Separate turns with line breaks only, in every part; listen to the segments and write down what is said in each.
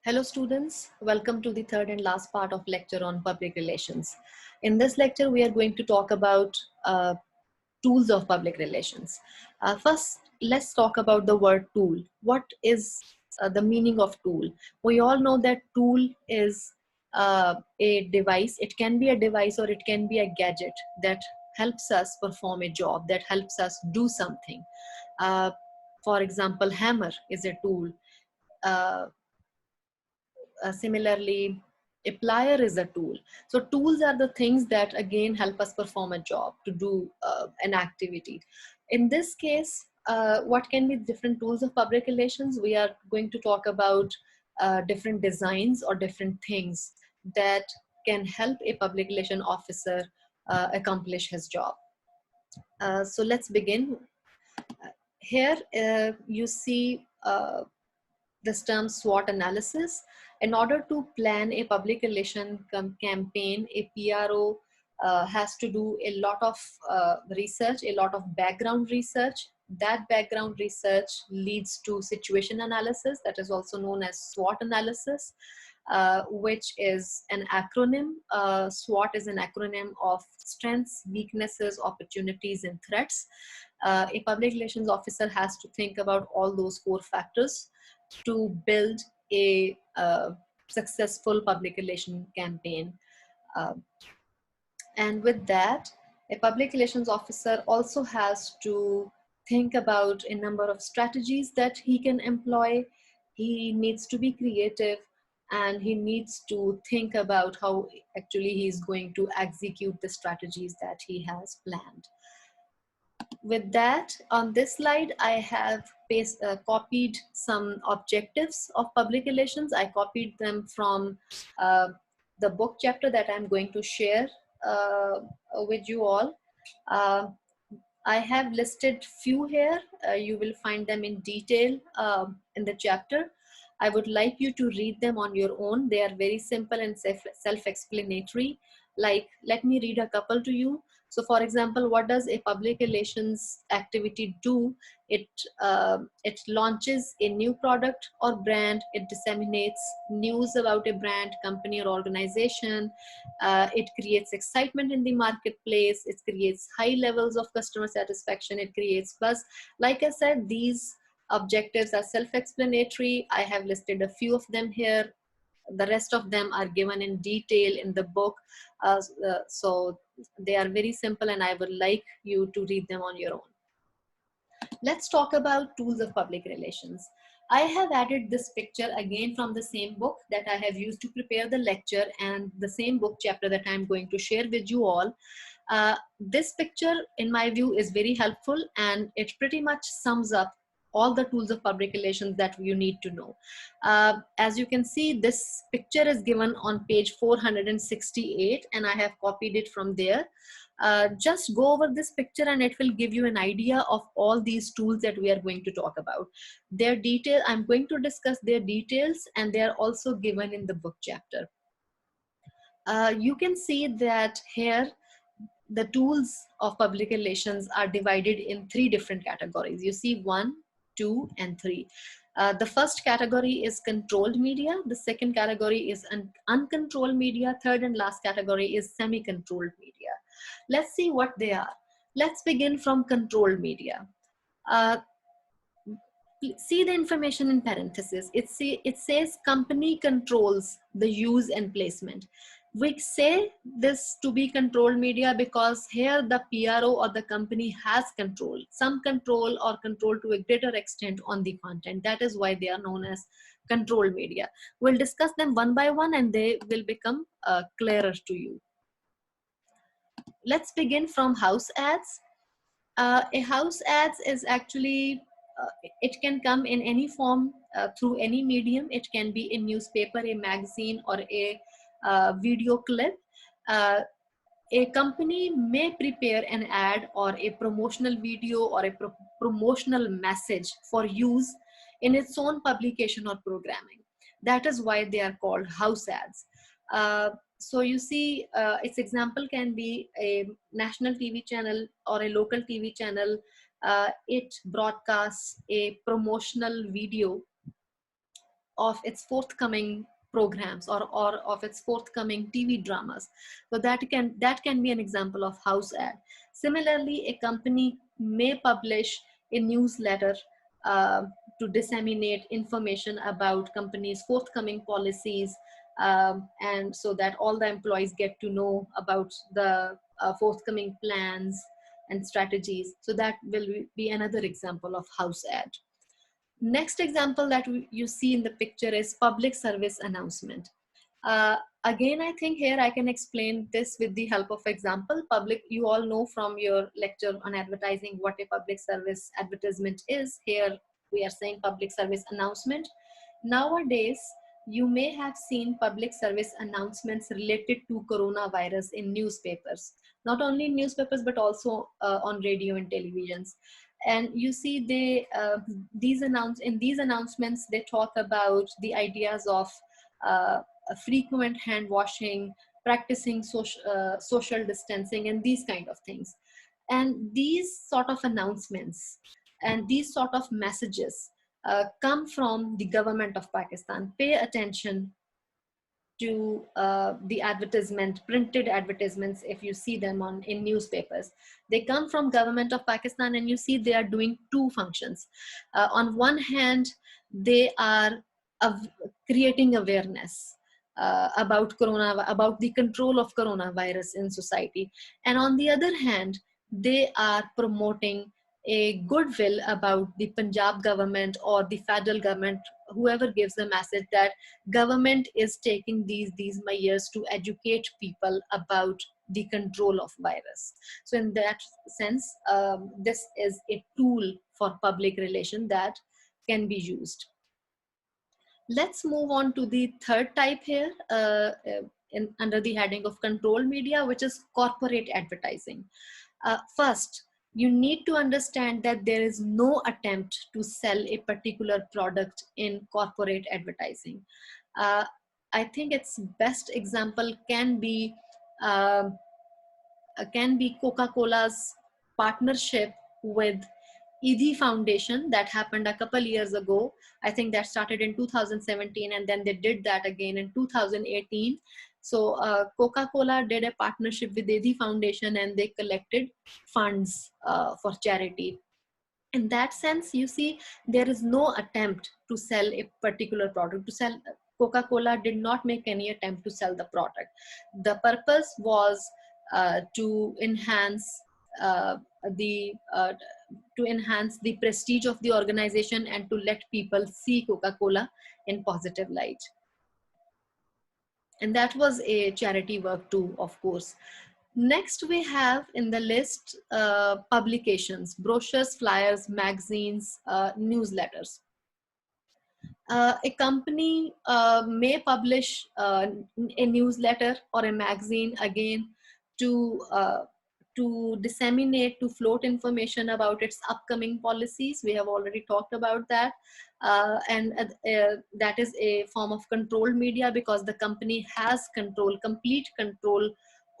Hello students, welcome to the third and last part of lecture on public relations. In this lecture, we are going to talk about tools of public relations. First, let's talk about the word tool. What is the meaning of tool? We all know that tool is a device. It can be a device or it can be a gadget that helps us perform a job, that helps us do something. Uh, for example, hammer is a tool. Uh, Similarly, a plier is a tool. So tools are the things that again help us perform a job, to do an activity. In this case, what can be different tools of public relations? We are going to talk about different designs or different things that can help a public relation officer accomplish his job. So let's begin. Here you see this term SWOT analysis. In order to plan a public relation campaign, a PRO has to do a lot of research, a lot of background research. That background research leads to situation analysis, that is also known as SWOT analysis, which is an acronym. SWOT is an acronym of strengths, weaknesses, opportunities, and threats. A public relations officer has to think about all those core factors to build a successful public relation campaign. Uh, and with that, a public relations officer also has to think about a number of strategies that he can employ. He needs to be creative and he needs to think about how actually he is going to execute the strategies that he has planned. With that, on this slide, I have copied some objectives of public relations. I copied them from the book chapter that I'm going to share with you all. Uh, I have listed few here. You will find them in detail in the chapter. I would like you to read them on your own. They are very simple and self-explanatory. Like, let me read a couple to you. So for example, what does a public relations activity do? It launches a new product or brand. It disseminates news about a brand, company, or organization. It creates excitement in the marketplace. It creates high levels of customer satisfaction. It creates buzz. Like I said, these objectives are self-explanatory. I have listed a few of them here. The rest of them are given in detail in the book. So they are very simple and I would like you to read them on your own. Let's talk about tools of public relations. I have added this picture again from the same book that I have used to prepare the lecture and the same book chapter that I'm going to share with you all. This picture, in my view, is very helpful and it pretty much sums up all the tools of public relations that you need to know. As you can see, this picture is given on page 468 and I have copied it from there. Just go over this picture and it will give you an idea of all these tools that we are going to talk about. Their detail, I'm going to discuss their details and they are also given in the book chapter. You can see that here the tools of public relations are divided in three different categories. You see 1, 2, and 3. The first category is controlled media. The second category is uncontrolled media. Third and last category is semi-controlled media. Let's see what they are. Let's begin from controlled media. See the information in parentheses. It says company controls the use and placement. We say this to be controlled media because here the PRO or the company has control, some control or control to a greater extent on the content. That is why they are known as controlled media. We'll discuss them one by one and they will become clearer to you. Let's begin from house ads. A house ads is actually, it can come in any form through any medium. It can be a newspaper, a magazine, or a video clip. A company may prepare an ad or a promotional video or a promotional message for use in its own publication or programming. That is why they are called house ads. So you see, its example can be a national TV channel or a local TV channel. It broadcasts a promotional video of its forthcoming programs or of its forthcoming TV dramas. So that can be an example of house ad. Similarly, a company may publish a newsletter uh, to disseminate information about company's forthcoming policies, and so that all the employees get to know about the forthcoming plans and strategies. So that will be another example of house ad. Next example that you see in the picture is public service announcement. Uh, Again, I think here I can explain this with the help of example. You all know from your lecture on advertising what a public service advertisement is. Here we are saying public service announcement. Nowadays, you may have seen public service announcements related to coronavirus in newspapers, not only in newspapers, but also on radio and televisions. And you see in these announcements, they talk about the ideas of frequent hand washing, practicing social distancing, and these kind of things. And these sort of announcements and these sort of messages come from the government of Pakistan. Pay attention to the advertisement, printed advertisements, if you see them in newspapers. They come from government of Pakistan, and you see they are doing two functions. On one hand, they are creating awareness about the control of coronavirus in society. And on the other hand, they are promoting a goodwill about the Punjab government or the federal government, whoever gives the message that government is taking these measures to educate people about the control of virus. So in that sense, this is a tool for public relation that can be used. Let's move on to the third type here, under the heading of control media, which is corporate advertising. First, you need to understand that there is no attempt to sell a particular product in corporate advertising. I think its best example uh, can be Coca-Cola's partnership with ED Foundation that happened a couple years ago. I think that started in 2017, and then they did that again in 2018. So Coca-Cola did a partnership with ED Foundation, and they collected funds for charity. In that sense, you see, there is no attempt to sell a particular product. Coca-Cola did not make any attempt to sell the product. The purpose was to enhance uh, the uh, to enhance the prestige of the organization and to let people see Coca-Cola in positive light. And that was a charity work too, of course. Next, we have in the list publications, brochures, flyers, magazines, newsletters. A company may publish a newsletter or a magazine, again, to disseminate, to float information about its upcoming policies. We have already talked about that. And that is a form of controlled media, because the company has complete control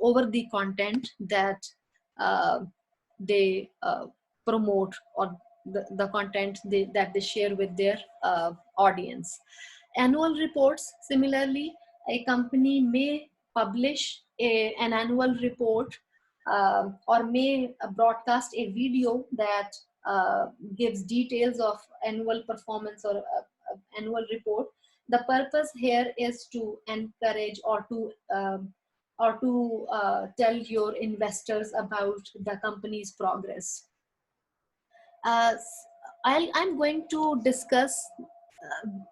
over the content that they promote, or the content that they share with their audience. Annual reports, similarly, a company may publish an annual report, or may broadcast a video that gives details of annual performance or annual report. The purpose here is to encourage or to tell your investors about the company's progress. I'm going to discuss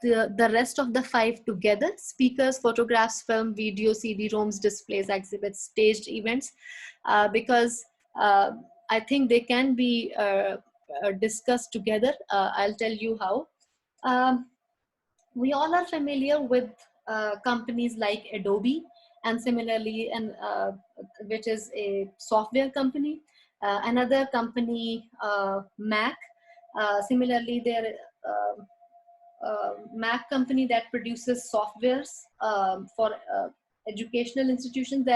the rest of the five together: speakers, photographs, film, video, CD-ROMs, displays, exhibits, staged events, because I think they can be discussed together. I'll tell you how. Um, we all are familiar with companies like Adobe, and similarly, which is a software company. Another company, Mac. Similarly, there Mac company that produces softwares for educational institutions.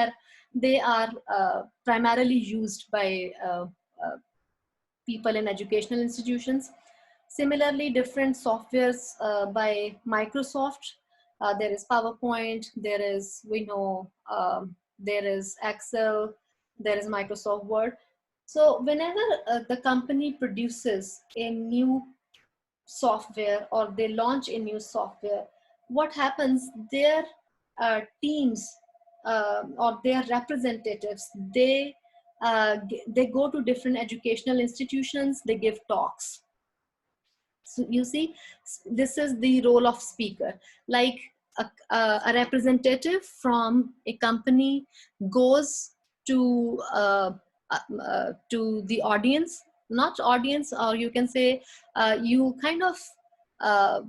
They are primarily used by people in educational institutions. Similarly, different softwares by Microsoft. There is PowerPoint, there is, we know, there is Excel, there is Microsoft Word. So whenever the company produces a new software or they launch a new software, what happens, their teams or their representatives, they go to different educational institutions, they give talks. So you see, this is the role of speaker. Like a representative from a company goes to the audience, not audience, or you can say you kind of uh,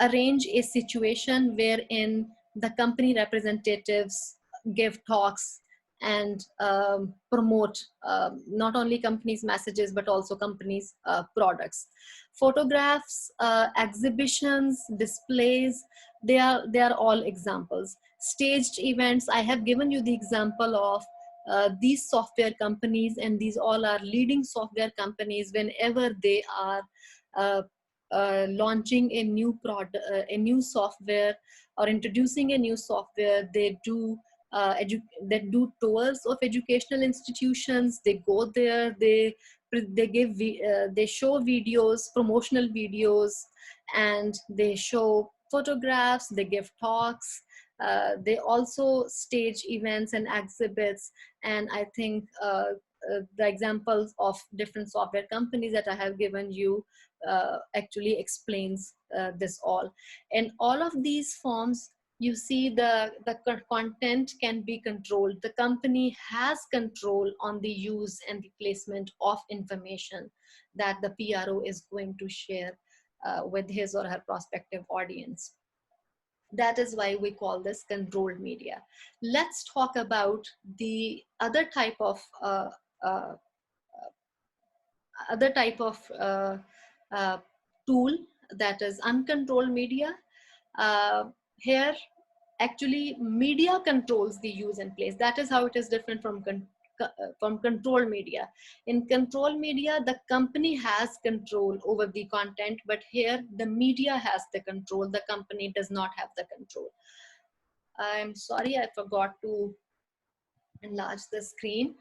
arrange a situation wherein the company representatives give talks and promote not only companies' messages but also companies' products. Photographs, exhibitions, displays, they are all examples. Staged events, I have given you the example of these software companies, and these all are leading software companies. Whenever they are uh, launching a new product, a new software, or introducing a new software, they do tours of educational institutions. They go there, they show videos, promotional videos, and they show photographs, they give talks, they also stage events and exhibits. And I think the examples of different software companies that I have given you actually explains this all. And all of these forms, you see, the content can be controlled. The company has control on the use and the placement of information that the PRO is going to share with his or her prospective audience. That is why we call this controlled media. Let's talk about the uh, other type of uh, tool, that is uncontrolled media. Here, actually, media controls the use and place. That is how it is different from control media. In control media, the company has control over the content, but here the media has the control. The company does not have the control. I'm sorry, I forgot to enlarge the screen.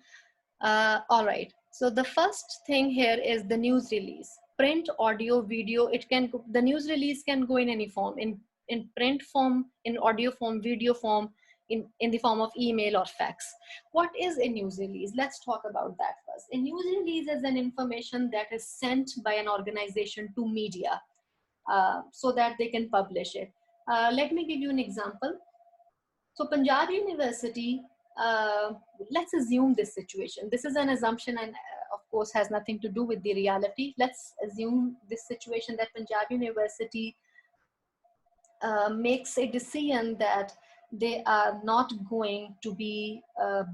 All right. So the first thing here is the news release. Print, audio, video. The news release can go in any form, in print form, in audio form, video form, in the form of email or fax. What is a news release? Let's talk about that first. A news release is an information that is sent by an organization to media so that they can publish it. Let me give you an example. So Punjab University, let's assume this situation. This is an assumption, and of course has nothing to do with the reality. Let's assume this situation that Punjab University makes a decision that they are not going to be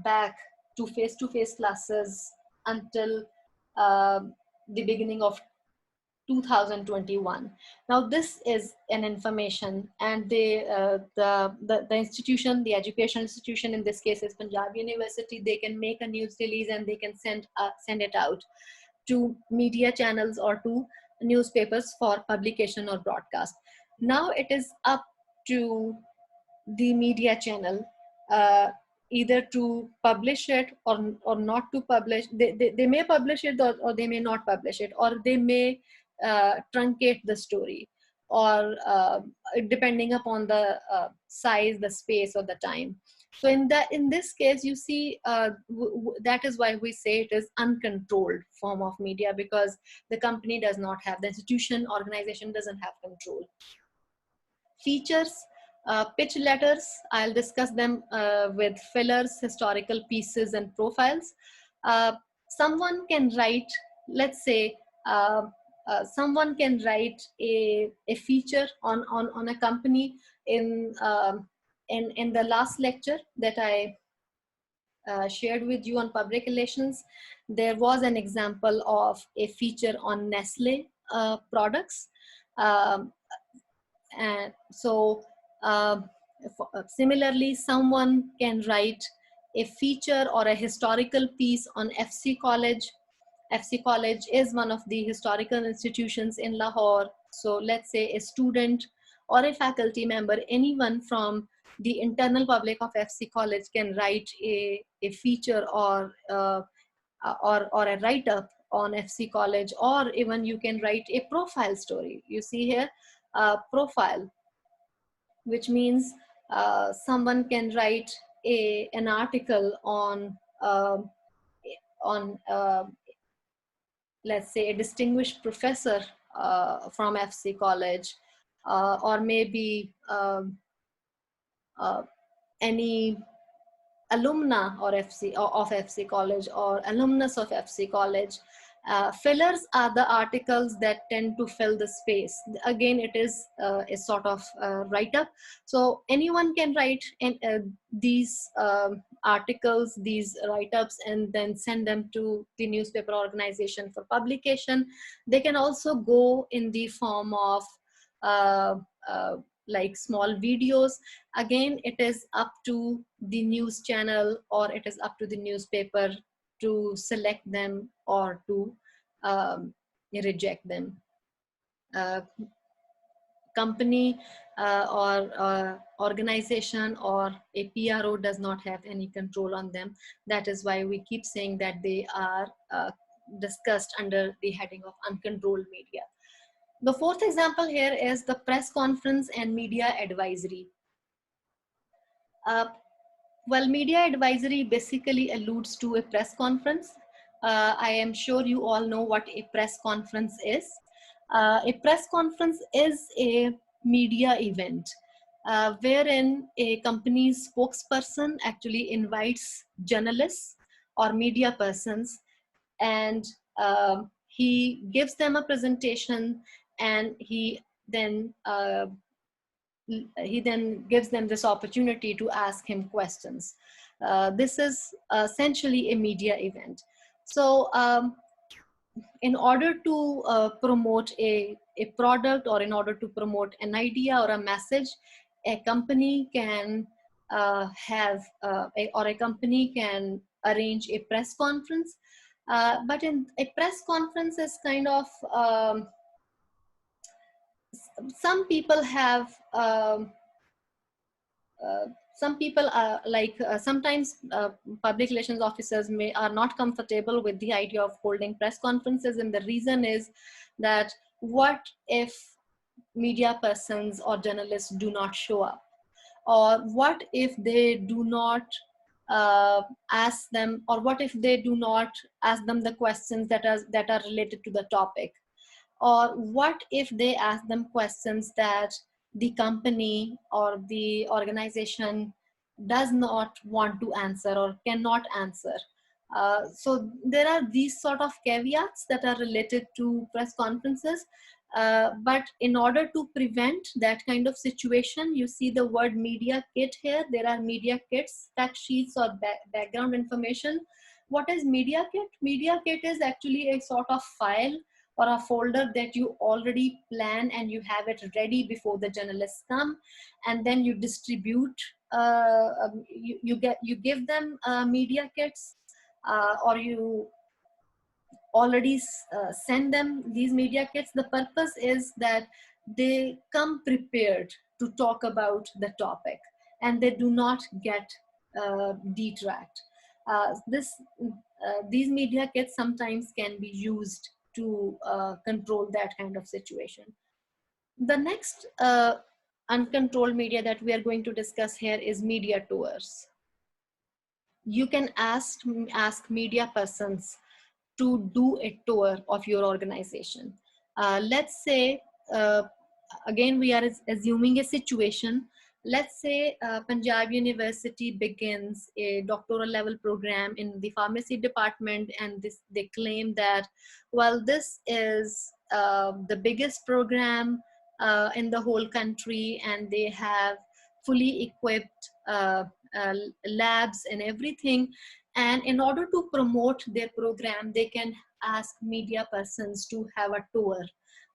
back to face-to-face classes until uh, the beginning of 2021. Now this is an information, and the institution, the education institution, in this case is Punjab University, they can make a news release and they can send it out to media channels or to newspapers for publication or broadcast. Now it is up to the media channel either to publish it or not to publish. They may publish it, or they may not publish it, or they may truncate the story, or depending upon the size, the space, or the time. So in this case, you see, that is why we say it is uncontrolled form of media, because the company does not have, the institution, organization doesn't have control. Features, pitch letters, I'll discuss them with fillers, historical pieces, and profiles. Someone can write, let's say, someone can write a feature on a company. In the last lecture that I shared with you on public relations, there was an example of a feature on Nestle products. Um, and so similarly, someone can write a feature or a historical piece on FC College, FC College is one of the historical institutions in Lahore. So let's say a student or a faculty member, anyone from the internal public of FC College can write a feature or a write-up on FC College, or even you can write a profile story. You see here, profile, which means someone can write an article on let's say a distinguished professor from FC College, or maybe uh, any alumna or FC or of FC College or alumnus of FC College. Fillers are the articles that tend to fill the space. Again, it is a sort of write-up. So anyone can write in, these articles, these write-ups, and then send them to the newspaper organization for publication. They can also go in the form of uh, uh, like small videos. Again, it is up to the news channel, or it is up to the newspaper to select them or to reject them. Company or organization or a PRO does not have any control on them. That is why we keep saying that they are discussed under the heading of uncontrolled media. The fourth example here is the press conference and media advisory. Uh, well, media advisory basically alludes to a press conference. I am sure you all know what a press conference is. A press conference is a media event wherein a company's spokesperson actually invites journalists or media persons, and he gives them a presentation, and he then gives them this opportunity to ask him questions. This is essentially a media event. So in order to promote a product, or in order to promote an idea or a message, a company can or a company can arrange a press conference. But in a press conference is kind of some people have uh, some people sometimes public relations officers are not comfortable with the idea of holding press conferences, and the reason is that what if media persons or journalists do not show up, or what if they do not ask them, or what if they do not ask them the questions that are related to the topic, or what if they ask them questions that the company or the organization does not want to answer or cannot answer. So there are these sort of caveats that are related to press conferences. But in order to prevent that kind of situation, you see the word media kit here. There are media kits, fact sheets, or background information. What is media kit? Media kit is actually a sort of file or a folder that you already plan, and you have it ready before the journalists come, and then you distribute you give them media kits, or you already send them these media kits. The purpose is that they come prepared to talk about the topic, and they do not get detract. These media kits sometimes can be used to control that kind of situation. The next uncontrolled media that we are going to discuss here is media tours. You can ask media persons to do a tour of your organization. Let's say, again, we are assuming a situation. Let's say Punjab University begins a doctoral level program in the pharmacy department, and they claim that, well, this is the biggest program in the whole country, and they have fully equipped uh, labs and everything. And in order to promote their program, they can ask media persons to have a tour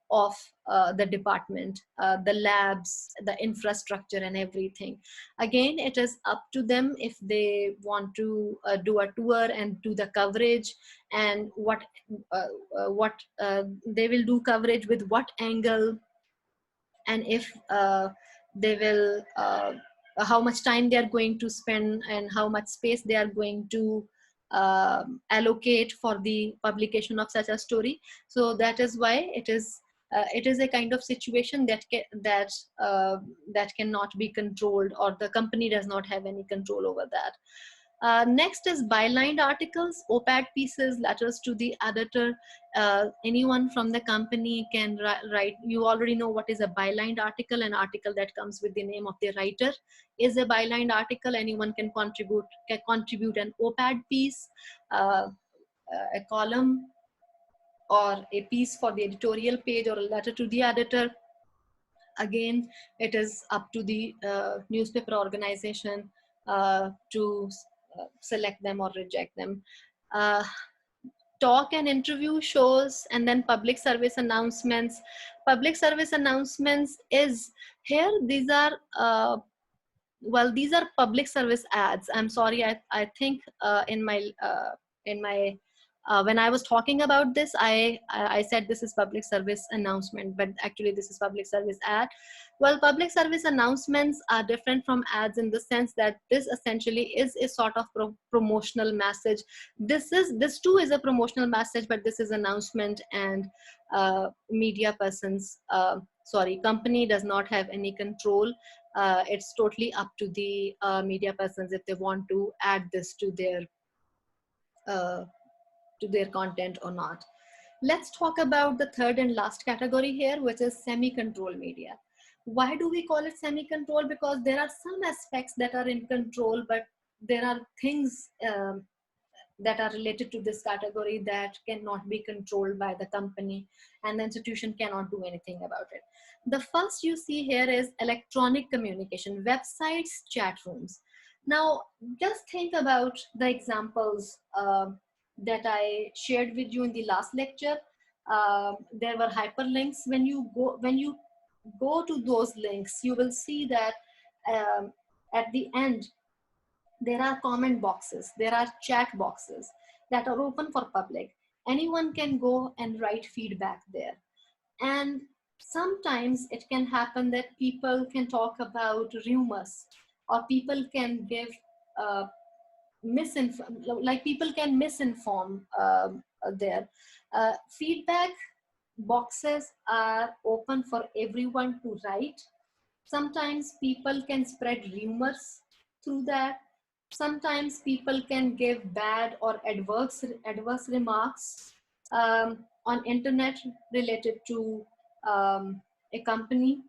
of the department, the labs, the infrastructure, and everything. Again, it is up to them if they want to do a tour and do the coverage, and they will do coverage with what angle, and if they will how much time they are going to spend and how much space they are going to allocate for the publication of such a story. So that is why it is a kind of situation that cannot be controlled, or the company does not have any control over that. Next is bylined articles, op-ed pieces, letters to the editor. Anyone from the company can write. You already know what is a bylined article. An article that comes with the name of the writer is a bylined article. Anyone can contribute an op-ed piece, a column, or a piece for the editorial page, or a letter to the editor. Again, it is up to the newspaper organization to select them or reject them. Uh, Talk and interview shows, and then public service announcements. Public service announcements is here. These are these are public service ads. I'm sorry, I think in my when I was talking about this, I said this is public service announcement, but actually this is public service ad. Well, public service announcements are different from ads in the sense that this essentially is a sort of promotional message. This too is a promotional message, but this is announcement, and media persons, company does not have any control. It's totally up to the media persons if they want to add this uh, to their content or not. Let's talk about the third and last category here, which is semi-control media. Why do we call it semi-control? Because there are some aspects that are in control, but there are things that are related to this category that cannot be controlled by the company, and the institution cannot do anything about it. The first you see here is electronic communication, websites, chat rooms. Now, just think about the examples that I shared with you in the last lecture. There were hyperlinks. When you go to those links, you will see that at the end there are comment boxes, there are chat boxes that are open for public. Anyone can go and write feedback there. And sometimes it can happen that people can talk about rumors, or people can give uh, people can misinform there. Feedback boxes are open for everyone to write. Sometimes people can spread rumors through that. Sometimes people can give bad or adverse remarks on internet related to a company.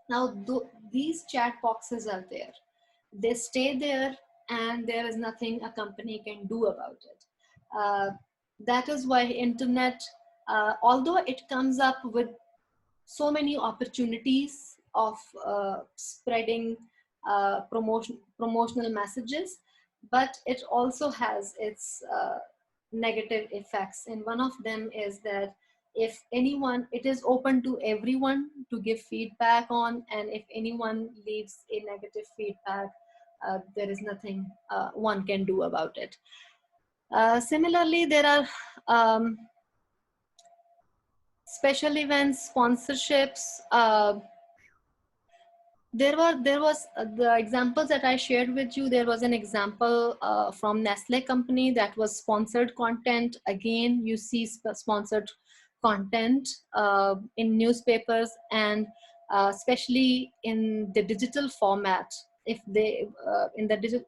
Now, these chat boxes are there. They stay there, and there is nothing a company can do about it. That is why internet, although it comes up with so many opportunities of spreading promotional messages, but it also has its negative effects. And one of them is that if anyone, it is open to everyone to give feedback on, and if anyone leaves a negative feedback, there is nothing one can do about it. Similarly, there are special events, sponsorships. There was the examples that I shared with you. There was an example from Nestle company that was sponsored content. Again, you see sponsored content in newspapers, and especially in the digital format. If they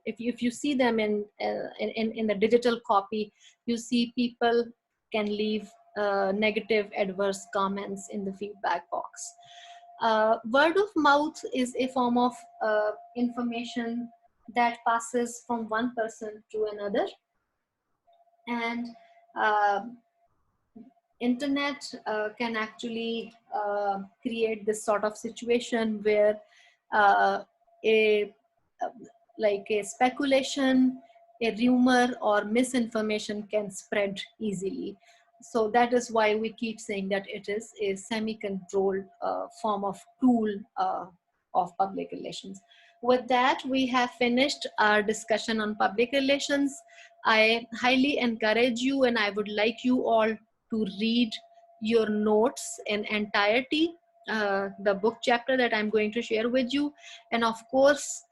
if you see them in the digital copy, you see people can leave negative adverse comments in the feedback box. Word of mouth is a form of information that passes from one person to another, and internet can actually create this sort of situation where a like a speculation, a rumor, or misinformation can spread easily. So that is why we keep saying that it is a semi-controlled form of tool of public relations. With that, we have finished our discussion on public relations. I highly encourage you, and I would like you all to read your notes in entirety, the book chapter that I'm going to share with you. And of course,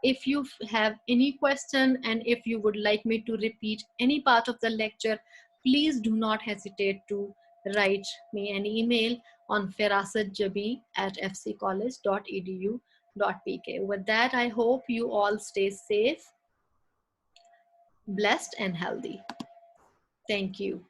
if you have any question and if you would like me to repeat any part of the lecture, please do not hesitate to write me an email on firasatjabi@fccollege.edu.pk. With that, I hope you all stay safe, blessed, and healthy. Thank you.